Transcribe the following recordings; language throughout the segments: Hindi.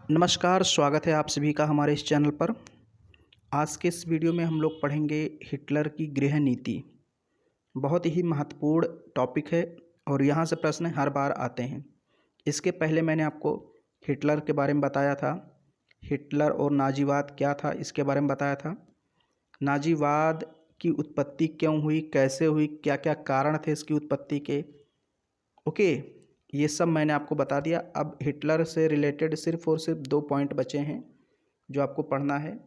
नमस्कार, स्वागत है आप सभी का हमारे इस चैनल पर। आज के इस वीडियो में हम लोग पढ़ेंगे हिटलर की गृह नीति। बहुत ही महत्वपूर्ण टॉपिक है और यहाँ से प्रश्न हर बार आते हैं। इसके पहले मैंने आपको हिटलर के बारे में बताया था। हिटलर और नाजीवाद क्या था इसके बारे में बताया था। नाजीवाद की उत्पत्ति क्यों हुई, कैसे हुई, क्या क्या कारण थे इसकी उत्पत्ति के। ओके, ये सब मैंने आपको बता दिया। अब हिटलर से रिलेटेड सिर्फ और सिर्फ 2 पॉइंट बचे हैं जो आपको पढ़ना है।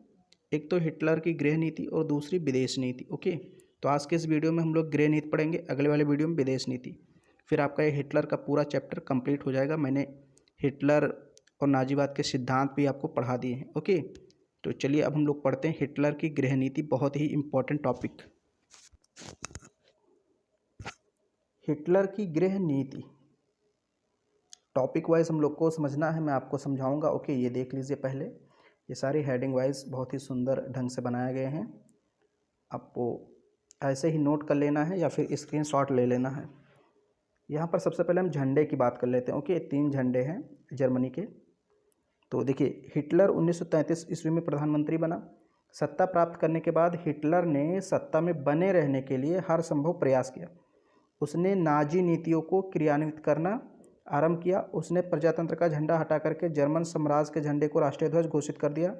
एक तो हिटलर की गृह नीति और दूसरी विदेश नीति। ओके, तो आज के इस वीडियो में हम लोग गृह नीति पढ़ेंगे, अगले वाले वीडियो में विदेश नीति। फिर आपका ये हिटलर का पूरा चैप्टर कंप्लीट हो जाएगा। मैंने हिटलर और नाजीवाद के सिद्धांत भी आपको पढ़ा दिए हैं। ओके, तो चलिए अब हम लोग पढ़ते हैं हिटलर की गृह नीति, बहुत ही इम्पोर्टेंट टॉपिक। हिटलर की गृह नीति टॉपिक वाइज हम लोग को समझना है, मैं आपको समझाऊंगा। ओके, ये देख लीजिए पहले, ये सारी हेडिंग वाइज बहुत ही सुंदर ढंग से बनाए गए हैं। आपको ऐसे ही नोट कर लेना है या फिर स्क्रीनशॉट ले लेना है। यहाँ पर सबसे पहले हम झंडे की बात कर लेते हैं। ओके, 3 झंडे हैं जर्मनी के। तो देखिए, हिटलर 1933 ईस्वी में प्रधानमंत्री बना। सत्ता प्राप्त करने के बाद हिटलर ने सत्ता में बने रहने के लिए हर संभव प्रयास किया। उसने नाजी नीतियों को क्रियान्वित करना आरंभ किया। उसने प्रजातंत्र का झंडा हटा करके जर्मन साम्राज्य के झंडे को राष्ट्रीय ध्वज घोषित कर दिया।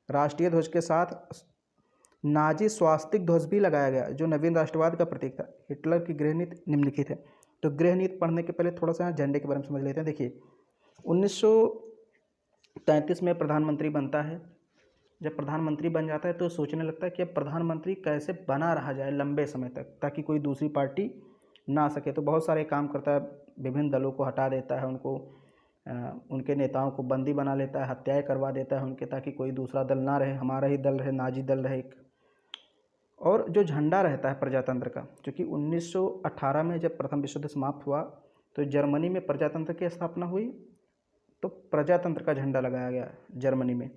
राष्ट्रीय ध्वज के साथ नाजी स्वास्तिक ध्वज भी लगाया गया जो नवीन राष्ट्रवाद का प्रतीक था। हिटलर की गृह नीति निम्नलिखित है। तो गृह नीति पढ़ने के पहले थोड़ा सा झंडे के बारे में समझ लेते हैं। देखिए, 1933 में प्रधानमंत्री बनता है। जब प्रधानमंत्री बन जाता है तो सोचने लगता है कि अब प्रधानमंत्री कैसे बना रहा जाए लंबे समय तक, ताकि कोई दूसरी पार्टी ना सके। तो बहुत सारे काम करता है, विभिन्न दलों को हटा देता है, उनको उनके नेताओं को बंदी बना लेता है, हत्याएं करवा देता है उनके, ताकि कोई दूसरा दल ना रहे, हमारा ही दल रहे, नाजी दल रहे एक। और जो झंडा रहता है प्रजातंत्र का, क्योंकि 1918 में जब प्रथम विश्व युद्ध समाप्त हुआ तो जर्मनी में प्रजातंत्र की स्थापना हुई, तो प्रजातंत्र का झंडा लगाया गया जर्मनी में।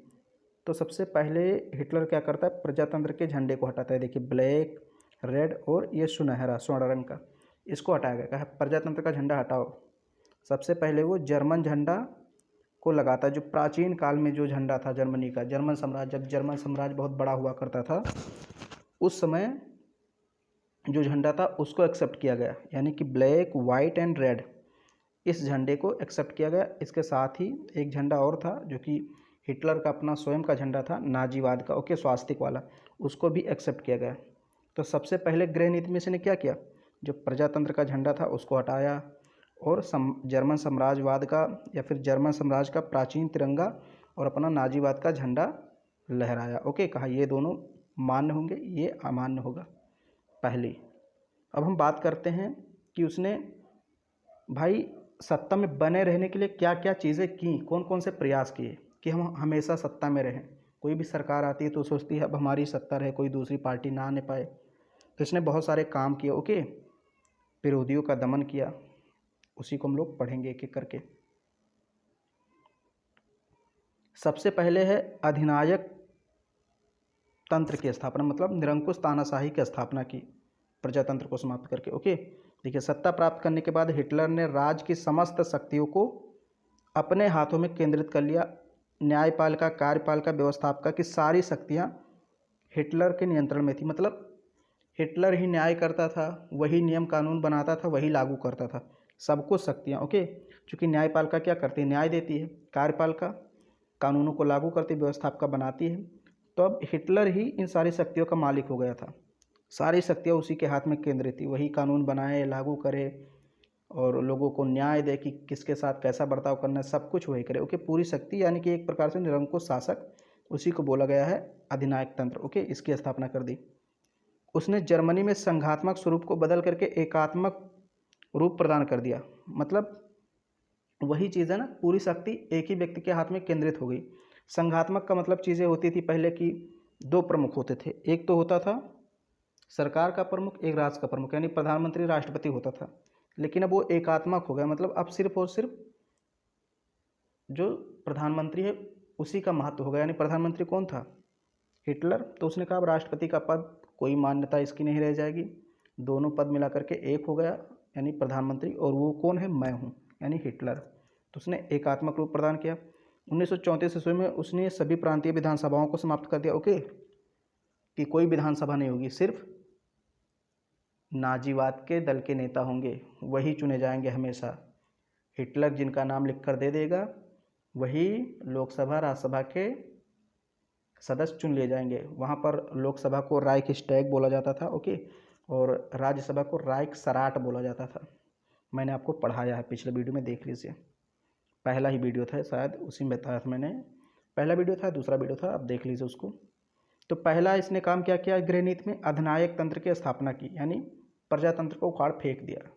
तो सबसे पहले हिटलर क्या करता है, प्रजातंत्र के झंडे को हटाता है। देखिए, ब्लैक, रेड और ये सुनहरा स्वर्ण रंग का, इसको हटाया गया। कहा प्रजातंत्र का झंडा हटाओ। सबसे पहले वो जर्मन झंडा को लगाता है, जो प्राचीन काल में जो झंडा था जर्मनी का, जर्मन साम्राज्य, जब जर्मन साम्राज्य बहुत बड़ा हुआ करता था उस समय जो झंडा था उसको एक्सेप्ट किया गया, यानी कि ब्लैक, वाइट एंड रेड, इस झंडे को एक्सेप्ट किया गया। इसके साथ ही एक झंडा और था जो कि हिटलर का अपना स्वयं का झंडा था, नाजीवाद का, ओके, स्वास्तिक वाला, उसको भी एक्सेप्ट किया गया। तो सबसे पहले गृह नीति में इसने क्या किया, जो प्रजातंत्र का झंडा था उसको हटाया और जर्मन साम्राज्यवाद का या फिर जर्मन साम्राज्य का प्राचीन तिरंगा और अपना नाजीवाद का झंडा लहराया। ओके, कहा ये दोनों मान्य होंगे, ये अमान्य होगा पहली। अब हम बात करते हैं कि उसने भाई सत्ता में बने रहने के लिए क्या क्या चीज़ें की, कौन कौन से प्रयास किए कि हम हमेशा सत्ता में रहें। कोई भी सरकार आती है तो सोचती है अब हमारी सत्ता रहे, कोई दूसरी पार्टी ना आने पाए। तो इसने बहुत सारे काम किए। ओके, विरोधियों का दमन किया, उसी को हम लोग पढ़ेंगे एक एक करके। सबसे पहले है अधिनायक तंत्र की स्थापना, मतलब निरंकुश तानाशाही की स्थापना की, प्रजातंत्र को समाप्त करके। ओके, देखिए, सत्ता प्राप्त करने के बाद हिटलर ने राज्य की समस्त शक्तियों को अपने हाथों में केंद्रित कर लिया। न्यायपालिका, कार्यपालिका, व्यवस्थापिका की सारी शक्तियां हिटलर के नियंत्रण में थी। मतलब हिटलर ही न्याय करता था, वही नियम कानून बनाता था, वही लागू करता था, सब कुछ शक्तियाँ। ओके, क्योंकि न्यायपालिका क्या करती है, न्याय देती है, कार्यपालिका कानूनों को लागू करती है, व्यवस्थापिका बनाती है। तो अब हिटलर ही इन सारी शक्तियों का मालिक हो गया था, सारी शक्तियाँ उसी के हाथ में केंद्रित थी। वही कानून बनाए, लागू करे और लोगों को न्याय दे कि किसके साथ कैसा बर्ताव करना है, सब कुछ वही करे। ओके, पूरी शक्ति, यानी कि एक प्रकार से निरंकुश शासक, उसी को बोला गया है अधिनायक तंत्र। ओके, इसकी स्थापना कर दी। उसने जर्मनी में संघात्मक स्वरूप को बदल करके एकात्मक रूप प्रदान कर दिया। मतलब वही चीज़ है ना, पूरी शक्ति एक ही व्यक्ति के हाथ में केंद्रित हो गई। संघात्मक का मतलब चीज़ें होती थी पहले कि 2 प्रमुख होते थे, एक तो होता था सरकार का प्रमुख, एक राष्ट्र का प्रमुख, यानी प्रधानमंत्री, राष्ट्रपति होता था। लेकिन अब वो एकात्मक हो गया, मतलब अब सिर्फ और सिर्फ जो प्रधानमंत्री है उसी का महत्व हो गया। यानी प्रधानमंत्री कौन था, हिटलर। तो उसने कहा अब राष्ट्रपति का पद कोई मान्यता इसकी नहीं रह जाएगी, दोनों पद मिला करके एक हो गया, यानी प्रधानमंत्री, और वो कौन है, मैं हूँ, यानी हिटलर। तो उसने एकात्मक रूप प्रदान किया। 1934 ईस्वी में उसने सभी प्रांतीय विधानसभाओं को समाप्त कर दिया। ओके, कि कोई विधानसभा नहीं होगी, सिर्फ नाजीवाद के दल के नेता होंगे, वही चुने जाएंगे हमेशा। हिटलर जिनका नाम लिख कर दे देगा वही लोकसभा राज्यसभा के सदस्य चुन लिए जाएंगे। वहाँ पर लोकसभा को राइक्सटैग बोला जाता था। ओके, और राज्यसभा को राइक सराट बोला जाता था। मैंने आपको पढ़ाया है, पिछले वीडियो में देख लीजिए, पहला ही वीडियो था शायद, उसी में बताया था मैंने। पहला वीडियो था, दूसरा वीडियो था, आप देख लीजिए उसको। तो पहला इसने काम क्या किया गृह नीति में, अधिनायक तंत्र की स्थापना की, यानी प्रजातंत्र को उखाड़ फेंक दिया।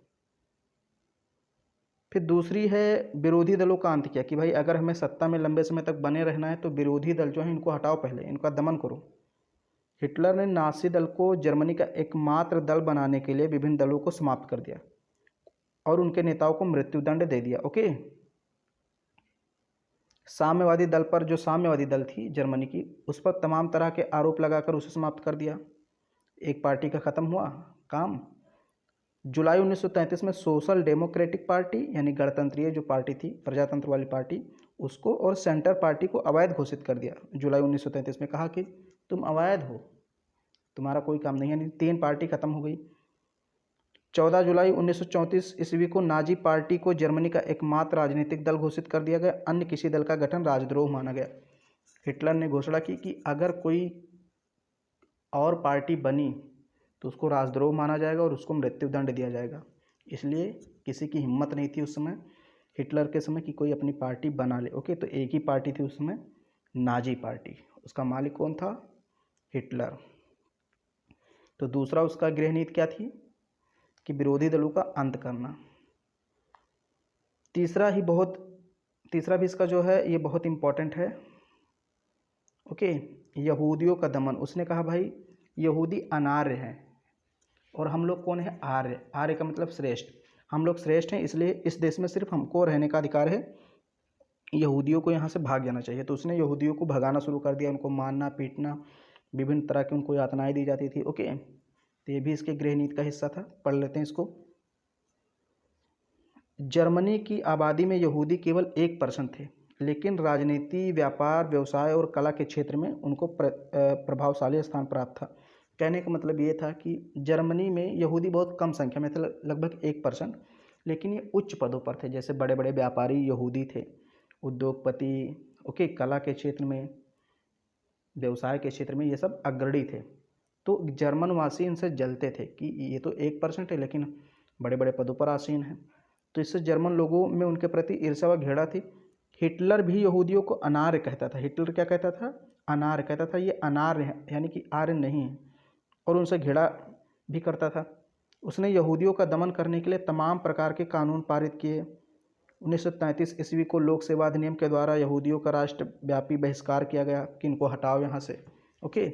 फिर दूसरी है विरोधी दलों का अंत किया, कि भाई अगर हमें सत्ता में लंबे समय तक बने रहना है तो विरोधी दल जो है इनको हटाओ, पहले इनका दमन करो। हिटलर ने नाजी दल को जर्मनी का एकमात्र दल बनाने के लिए विभिन्न दलों को समाप्त कर दिया और उनके नेताओं को मृत्युदंड दे दिया। ओके, साम्यवादी दल पर, जो साम्यवादी दल थी जर्मनी की, उस पर तमाम तरह के आरोप लगाकर उसे समाप्त कर दिया। एक पार्टी का ख़त्म हुआ काम। जुलाई 1933 में सोशल डेमोक्रेटिक पार्टी, यानी गणतंत्रीय जो पार्टी थी, प्रजातंत्र वाली पार्टी, उसको और सेंटर पार्टी को अवैध घोषित कर दिया। जुलाई 1933 में कहा कि तुम अवैध हो, तुम्हारा कोई काम नहीं है, यानी 3 पार्टी खत्म हो गई। 14 जुलाई 1934 ईस्वी को नाजी पार्टी को जर्मनी का एकमात्र राजनीतिक दल घोषित कर दिया गया। अन्य किसी दल का गठन राजद्रोह माना गया। हिटलर ने घोषणा की कि अगर कोई और पार्टी बनी तो उसको राजद्रोह माना जाएगा और उसको मृत्युदंड दिया जाएगा। इसलिए किसी की हिम्मत नहीं थी उस समय, हिटलर के समय, कि कोई अपनी पार्टी बना ले। ओके, तो एक ही पार्टी थी उस समय, नाजी पार्टी। उसका मालिक कौन था? हिटलर। तो दूसरा उसका गृह नीति क्या थी? कि विरोधी दलों का अंत करना। तीसरा भी इसका जो है ये बहुत इम्पोर्टेंट है। ओके, यहूदियों का दमन। उसने कहा भाई यहूदी अनार्य हैं और हम लोग कौन है? आर्य। आर्य का मतलब श्रेष्ठ। हम लोग श्रेष्ठ हैं, इसलिए इस देश में सिर्फ हमको रहने का अधिकार है, यहूदियों को यहाँ से भाग जाना चाहिए। तो उसने यहूदियों को भगाना शुरू कर दिया, उनको मारना पीटना, विभिन्न तरह की उनको यातनाएं दी जाती थी। ओके, तो ये भी इसके गृह नीति का हिस्सा था। पढ़ लेते हैं इसको। जर्मनी की आबादी में यहूदी केवल 1% थे, लेकिन राजनीति, व्यापार, व्यवसाय और कला के क्षेत्र में उनको प्रभावशाली स्थान प्राप्त था। कहने का मतलब ये था कि जर्मनी में यहूदी बहुत कम संख्या में थे, लगभग 1%, लेकिन ये उच्च पदों पर थे। जैसे बड़े बड़े व्यापारी यहूदी थे, उद्योगपति, ओके, कला के क्षेत्र में, व्यवसाय के क्षेत्र में ये सब अग्रणी थे। तो जर्मनवासी इनसे जलते थे कि ये तो 1% है लेकिन बड़े बड़े पदों पर आसीन है। तो इससे जर्मन लोगों में उनके प्रति ईर्ष्या व घृणा थी। हिटलर भी यहूदियों को अनार्य कहता था। हिटलर क्या कहता था? अनार्य कहता था, ये अनार्य है, यानी कि आर्य नहीं है, और उनसे घृणा भी करता था। उसने यहूदियों का दमन करने के लिए तमाम प्रकार के कानून पारित किए। 1933 ईस्वी को लोक सेवा अधिनियम के द्वारा यहूदियों का राष्ट्रव्यापी बहिष्कार किया गया कि इनको हटाओ यहाँ से। ओके,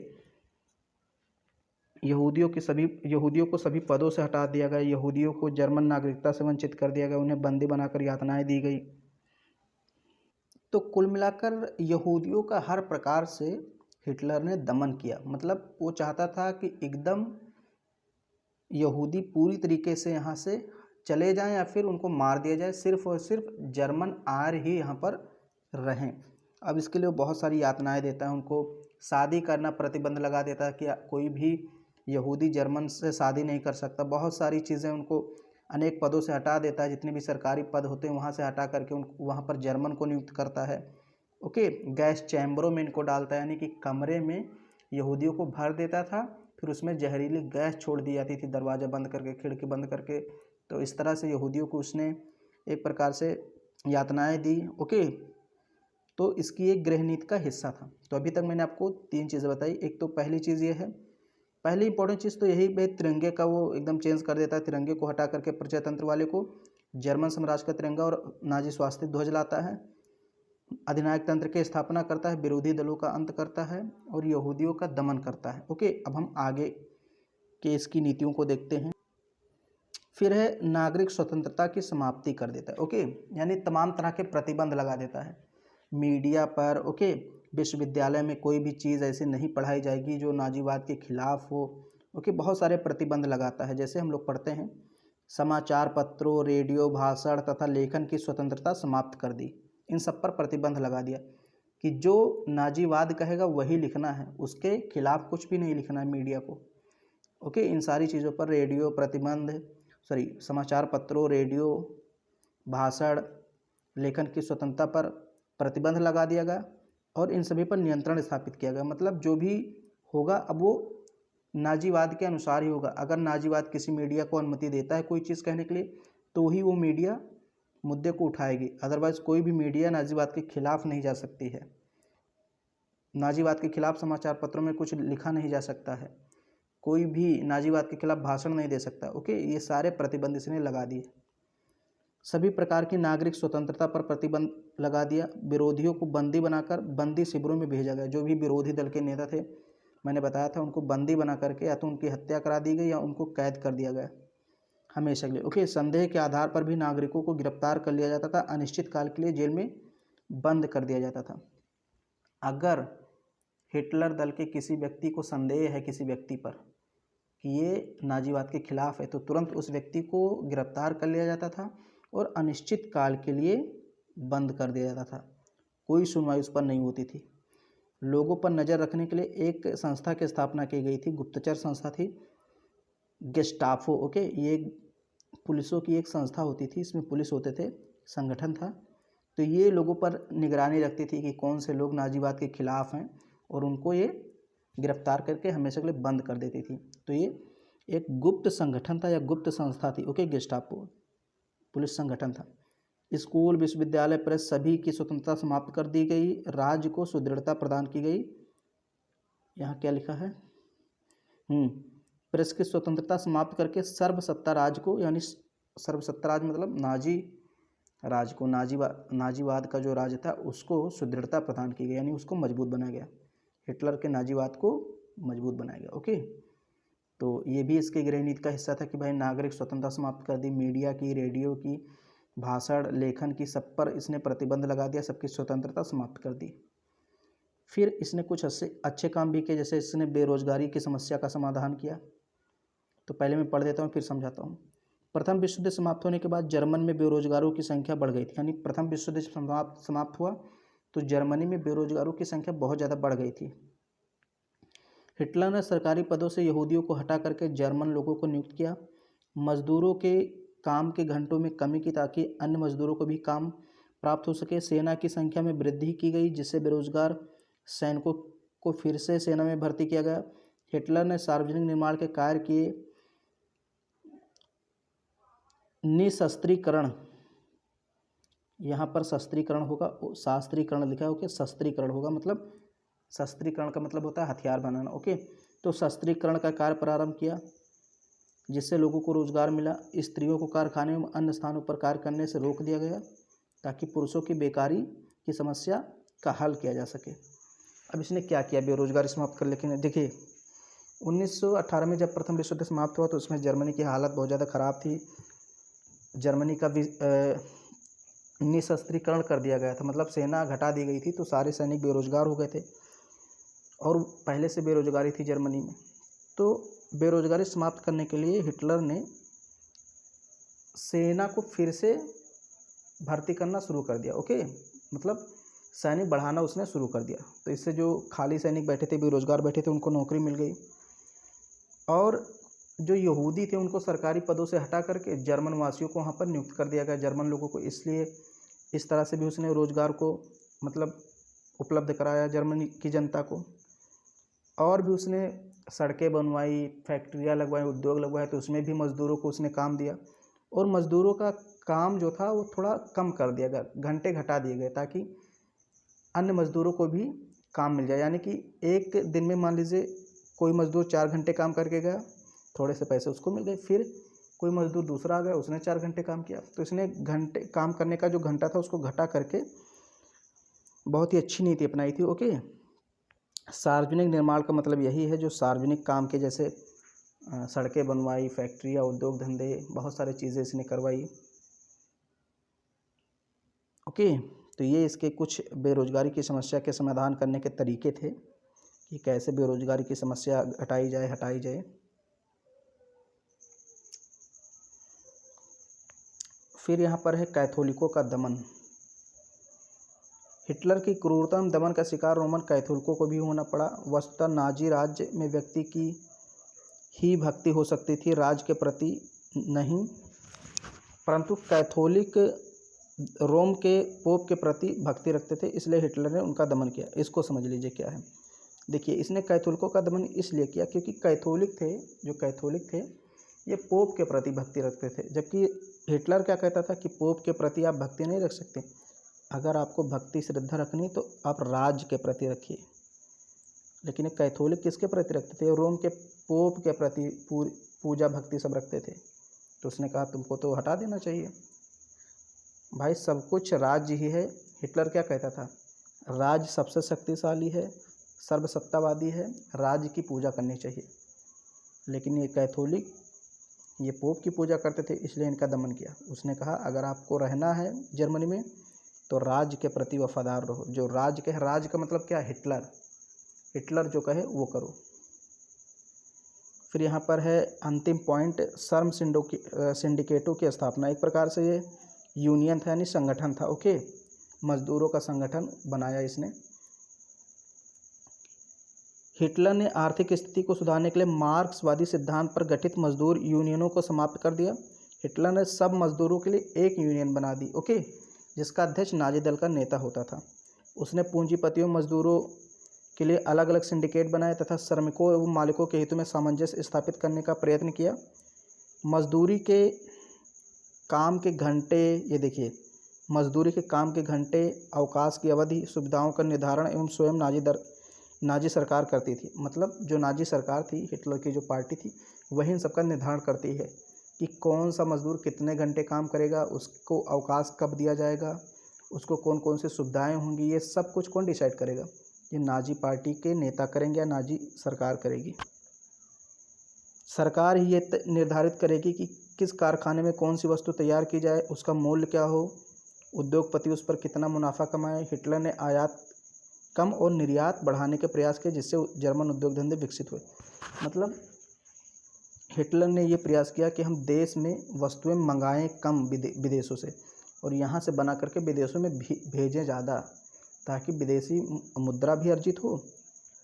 यहूदियों को सभी पदों से हटा दिया गया। यहूदियों को जर्मन नागरिकता से वंचित कर दिया गया। उन्हें बंदी बनाकर यातनाएं दी गई। तो कुल मिलाकर यहूदियों का हर प्रकार से हिटलर ने दमन किया। मतलब वो चाहता था कि एकदम यहूदी पूरी तरीके से यहाँ से चले जाएं या फिर उनको मार दिया जाए, सिर्फ और सिर्फ जर्मन आर्य ही यहाँ पर रहें। अब इसके लिए वो बहुत सारी यातनाएं देता है। उनको शादी करना प्रतिबंध लगा देता है कि कोई भी यहूदी जर्मन से शादी नहीं कर सकता। बहुत सारी चीज़ें उनको अनेक पदों से हटा देता है, जितने भी सरकारी पद होते हैं वहाँ से हटा करके उनको वहाँ पर जर्मन को नियुक्त करता है। ओके, गैस चैम्बरों में इनको डालता है, यानी कि कमरे में यहूदियों को भर देता था, फिर उसमें जहरीली गैस छोड़ दी जाती थी, दरवाज़ा बंद करके, खिड़की बंद करके। तो इस तरह से यहूदियों को उसने एक प्रकार से यातनाएं दी। ओके, तो इसकी एक गृह नीति का हिस्सा था। तो अभी तक मैंने आपको 3 चीज़ें बताई। एक तो पहली चीज़ ये है, पहली इंपॉर्टेंट चीज़ तो यही भाई, तिरंगे का वो एकदम चेंज कर देता है। तिरंगे को हटा करके प्रजातंत्र वाले को जर्मन साम्राज्य का तिरंगा और नाजी स्वास्तिक ध्वज लाता है। अधिनायक तंत्र की स्थापना करता है, विरोधी दलों का अंत करता है और यहूदियों का दमन करता है। ओके, अब हम आगे के इसकी नीतियों को देखते हैं। फिर है नागरिक स्वतंत्रता की समाप्ति कर देता है। ओके, यानी तमाम तरह के प्रतिबंध लगा देता है मीडिया पर। ओके, विश्वविद्यालय में कोई भी चीज़ ऐसी नहीं पढ़ाई जाएगी जो नाजीवाद के खिलाफ हो। ओके, बहुत सारे प्रतिबंध लगाता है। जैसे हम लोग पढ़ते हैं, समाचार पत्रों, रेडियो, भाषण तथा लेखन की स्वतंत्रता समाप्त कर दी। इन सब पर प्रतिबंध लगा दिया कि जो नाजीवाद कहेगा वही लिखना है, उसके खिलाफ कुछ भी नहीं लिखना है मीडिया को। ओके, इन सारी चीज़ों पर रेडियो प्रतिबंध, समाचार पत्रों, रेडियो, भाषण, लेखन की स्वतंत्रता पर प्रतिबंध लगा दिया गया और इन सभी पर नियंत्रण स्थापित किया गया। मतलब जो भी होगा अब वो नाजीवाद के अनुसार ही होगा। अगर नाजीवाद किसी मीडिया को अनुमति देता है कोई चीज़ कहने के लिए तो ही वो मीडिया मुद्दे को उठाएगी, अदरवाइज कोई भी मीडिया नाजीवाद के खिलाफ नहीं जा सकती है। नाजीवाद के खिलाफ समाचार पत्रों में कुछ लिखा नहीं जा सकता है, कोई भी नाजीवाद के खिलाफ भाषण नहीं दे सकता। ओके, ये सारे प्रतिबंध इसने लगा दिए। सभी प्रकार की नागरिक स्वतंत्रता पर प्रतिबंध लगा दिया। विरोधियों को बंदी बनाकर बंदी शिविरों में भेजा गया। जो भी विरोधी दल के नेता थे, मैंने बताया था, उनको बंदी बना करके या तो उनकी हत्या करा दी गई या उनको कैद कर दिया गया हमेशा के लिए। ओके, संदेह के आधार पर भी नागरिकों को गिरफ्तार कर लिया जाता था, अनिश्चित काल के लिए जेल में बंद कर दिया जाता था। अगर हिटलर दल के किसी व्यक्ति को संदेह है किसी व्यक्ति पर कि ये नाजीवाद के खिलाफ है तो तुरंत उस व्यक्ति को गिरफ्तार कर लिया जाता था और अनिश्चित काल के लिए बंद कर दिया जाता था। कोई सुनवाई उस पर नहीं होती थी। लोगों पर नज़र रखने के लिए एक संस्था की स्थापना की गई थी, गुप्तचर संस्था थी, गेस्टापो। ओके, ये पुलिसों की एक संस्था होती थी, इसमें पुलिस होते थे, संगठन था। तो ये लोगों पर निगरानी रखती थी कि कौन से लोग नाजीवाद के खिलाफ हैं और उनको ये गिरफ्तार करके हमेशा के लिए बंद कर देती थी। तो ये एक गुप्त संगठन था या गुप्त संस्था थी। ओके, गेस्टापो पुलिस संगठन था। स्कूल, विश्वविद्यालय, प्रेस सभी की स्वतंत्रता समाप्त कर दी गई। राज्य को सुदृढ़ता प्रदान की गई। यहाँ क्या लिखा है? प्रेस की स्वतंत्रता समाप्त करके सर्वसत्ता राज को, यानी सर्वसत्ता राज मतलब नाजी राज को, नाजीवाद का जो राज था उसको सुदृढ़ता प्रदान की गई, यानी उसको मजबूत बनाया गया। हिटलर के नाजीवाद को मजबूत बनाया गया। ओके, तो ये भी इसके गृह नीति का हिस्सा था कि भाई नागरिक स्वतंत्रता समाप्त कर दी। मीडिया की, रेडियो की, भाषण, लेखन की, सब पर इसने प्रतिबंध लगा दिया, सबकी स्वतंत्रता समाप्त कर दी। फिर इसने कुछ अच्छे काम भी किए, जैसे इसने बेरोजगारी की समस्या का समाधान किया। तो पहले मैं पढ़ देता हूँ फिर समझाता हूँ। प्रथम विश्व युद्ध समाप्त होने के बाद जर्मन में बेरोजगारों की संख्या बढ़ गई थी। यानी प्रथम विश्व युद्ध समाप्त हुआ तो जर्मनी में बेरोजगारों की संख्या बहुत ज़्यादा बढ़ गई थी। हिटलर ने सरकारी पदों से यहूदियों को हटा करके जर्मन लोगों को नियुक्त किया। मजदूरों के काम के घंटों में कमी की ताकि अन्य मजदूरों को भी काम प्राप्त हो सके। सेना की संख्या में वृद्धि की गई, जिससे बेरोजगार सैनिकों को फिर से सेना में भर्ती किया गया। हिटलर ने सार्वजनिक निर्माण के कार्य किए। निशस्त्रीकरण, यहाँ पर शस्त्रीकरण होगा, शास्त्रीकरण लिखा है। ओके, शस्त्रीकरण होगा, मतलब शस्त्रीकरण का मतलब होता है हथियार बनाना। ओके, तो शस्त्रीकरण का कार्य प्रारंभ किया, जिससे लोगों को रोजगार मिला। स्त्रियों को कारखाने में अन्य स्थानों पर कार्य करने से रोक दिया गया ताकि पुरुषों की बेकारी की समस्या का हल किया जा सके। अब इसने क्या किया बेरोजगारी समाप्त कर, लेकिन देखिए 1918 में जब प्रथम विश्व युद्ध समाप्त हुआ तो उसमें जर्मनी की हालत बहुत ज़्यादा ख़राब थी। जर्मनी का निशस्त्रीकरण कर दिया गया था, मतलब सेना घटा दी गई थी, तो सारे सैनिक बेरोजगार हो गए थे और पहले से बेरोजगारी थी जर्मनी में। तो बेरोजगारी समाप्त करने के लिए हिटलर ने सेना को फिर से भर्ती करना शुरू कर दिया। ओके, मतलब सैनिक बढ़ाना उसने शुरू कर दिया। तो इससे जो खाली सैनिक बैठे थे, बेरोजगार बैठे थे, उनको नौकरी मिल गई और जो यहूदी थे उनको सरकारी पदों से हटा करके जर्मन वासियों को वहाँ पर नियुक्त कर दिया गया, जर्मन लोगों को। इसलिए इस तरह से भी उसने रोज़गार को मतलब उपलब्ध कराया जर्मनी की जनता को। और भी उसने सड़कें बनवाई, फैक्ट्रियाँ लगवाई, उद्योग लगवाए, तो उसमें भी मज़दूरों को उसने काम दिया और मज़दूरों का काम जो था वो थोड़ा कम कर दिया गया, घंटे घटा दिए गए ताकि अन्य मज़दूरों को भी काम मिल जाए। यानी कि एक दिन में मान लीजिए कोई मज़दूर 4 घंटे काम करके गया, थोड़े से पैसे उसको मिल गए। फिर कोई मज़दूर दूसरा आ गया, उसने 4 घंटे काम किया, तो इसने घंटे काम करने का जो घंटा था उसको घटा करके बहुत ही अच्छी नीति अपनाई थी। ओके, सार्वजनिक निर्माण का मतलब यही है, जो सार्वजनिक काम के, जैसे सड़कें बनवाई, फैक्ट्रियाँ, उद्योग धंधे, बहुत सारी चीज़ें इसने करवाई। ओके, तो ये इसके कुछ बेरोजगारी की समस्या के समाधान करने के तरीके थे कि कैसे बेरोजगारी की समस्या हटाई जाए। फिर यहाँ पर है कैथोलिकों का दमन। हिटलर की क्रूरता एवं दमन का शिकार रोमन कैथोलिकों को भी होना पड़ा। वस्तुतः नाजी राज्य में व्यक्ति की ही भक्ति हो सकती थी, राज्य के प्रति नहीं, परंतु कैथोलिक रोम के पोप के प्रति भक्ति रखते थे, इसलिए हिटलर ने उनका दमन किया। इसको समझ लीजिए क्या है। देखिए, इसने कैथोलिकों का दमन इसलिए किया क्योंकि कैथोलिक थे ये पोप के प्रति भक्ति रखते थे, जबकि हिटलर क्या कहता था कि पोप के प्रति आप भक्ति नहीं रख सकते, अगर आपको भक्ति श्रद्धा रखनी तो आप राज्य के प्रति रखिए। लेकिन एक कैथोलिक किसके प्रति रखते थे? रोम के पोप के प्रति पूजा भक्ति सब रखते थे। तो उसने कहा तुमको तो हटा देना चाहिए भाई, सब कुछ राज्य ही है। हिटलर क्या कहता था? राज्य सबसे शक्तिशाली है, सर्वसत्तावादी है, राज्य की पूजा करनी चाहिए। लेकिन ये कैथोलिक ये पोप की पूजा करते थे, इसलिए इनका दमन किया। उसने कहा अगर आपको रहना है जर्मनी में तो राज्य के प्रति वफादार रहो। जो राज्य कहे, राज्य का मतलब क्या? हिटलर जो कहे वो करो। फिर यहाँ पर है अंतिम पॉइंट, सर्म सिंडिकेटों की स्थापना। एक प्रकार से ये यूनियन था, यानी संगठन था। ओके, मजदूरों का संगठन बनाया इसने। हिटलर ने आर्थिक स्थिति को सुधारने के लिए मार्क्सवादी सिद्धांत पर गठित मजदूर यूनियनों को समाप्त कर दिया। हिटलर ने सब मजदूरों के लिए एक यूनियन बना दी, ओके, जिसका अध्यक्ष नाजी दल का नेता होता था। उसने पूंजीपतियों मजदूरों के लिए अलग अलग सिंडिकेट बनाए तथा श्रमिकों एवं मालिकों के हितों में सामंजस्य स्थापित करने का प्रयत्न किया। मजदूरी के काम के घंटे, ये देखिए, मजदूरी के काम के घंटे, अवकाश की अवधि, सुविधाओं का निर्धारण एवं स्वयं नाजी सरकार करती थी। मतलब जो नाजी सरकार थी, हिटलर की जो पार्टी थी, वही इन सबका निर्धारण करती है कि कौन सा मजदूर कितने घंटे काम करेगा, उसको अवकाश कब दिया जाएगा, उसको कौन कौन सी सुविधाएं होंगी, ये सब कुछ कौन डिसाइड करेगा? ये नाजी पार्टी के नेता करेंगे या नाजी सरकार करेगी? सरकार ही ये निर्धारित करेगी कि किस कारखाने में कौन सी वस्तु तैयार की जाए, उसका मूल्य क्या हो, उद्योगपति उस पर कितना मुनाफा कमाए। हिटलर ने आयात कम और निर्यात बढ़ाने के प्रयास किए, जिससे जर्मन उद्योग धंधे विकसित हुए। मतलब हिटलर ने ये प्रयास किया कि हम देश में वस्तुएं मंगाएं कम विदेशों से, और यहाँ से बना करके विदेशों में भेजें ज़्यादा, ताकि विदेशी मुद्रा भी अर्जित हो,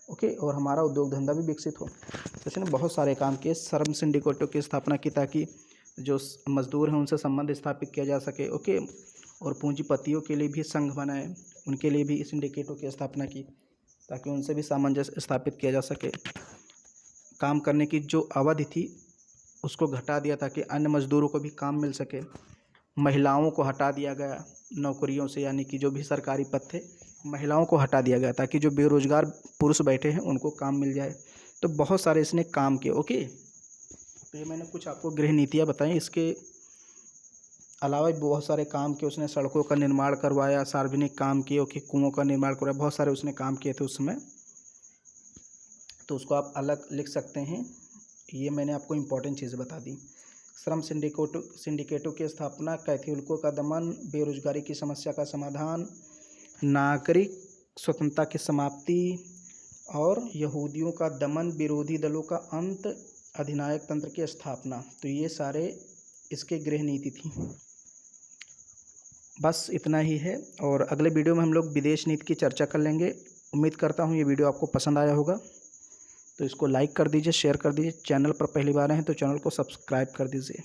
ओके, और हमारा उद्योग धंधा भी विकसित हो। तो इसने बहुत सारे काम किए। श्रम सिंडिकेटों की स्थापना की ताकि जो मजदूर हैं उनसे संबंध स्थापित किया जा सके, ओके, और पूंजीपतियों के लिए भी संघ बनाए, उनके लिए भी सिंडिकेटों की स्थापना की ताकि उनसे भी सामंजस्य स्थापित किया जा सके। काम करने की जो अवधि थी उसको घटा दिया ताकि अन्य मजदूरों को भी काम मिल सके। महिलाओं को हटा दिया गया नौकरियों से, यानी कि जो भी सरकारी पद थे महिलाओं को हटा दिया गया ताकि जो बेरोजगार पुरुष बैठे हैं उनको काम मिल जाए। तो बहुत सारे इसने काम किए, ओके। तो ये मैंने कुछ आपको गृह नीतियाँ बताई, इसके अलावा भी बहुत सारे काम किए उसने। सड़कों का निर्माण करवाया, सार्वजनिक काम किए, ओके, कुओं का निर्माण करवाया, बहुत सारे उसने काम किए थे उस समय। तो उसको आप अलग लिख सकते हैं। ये मैंने आपको इम्पोर्टेंट चीज़ें बता दी। श्रम सिंडिकेटों की स्थापना, कैथोलिकों का दमन, बेरोजगारी की समस्या का समाधान, नागरिक स्वतंत्रता की समाप्ति और यहूदियों का दमन, विरोधी दलों का अंत, अधिनायक तंत्र की स्थापना। तो ये सारे इसके गृह नीति थी। बस इतना ही है, और अगले वीडियो में हम लोग विदेश नीति की चर्चा कर लेंगे। उम्मीद करता हूँ ये वीडियो आपको पसंद आया होगा, तो इसको लाइक कर दीजिए, शेयर कर दीजिए। चैनल पर पहली बार हैं तो चैनल को सब्सक्राइब कर दीजिए।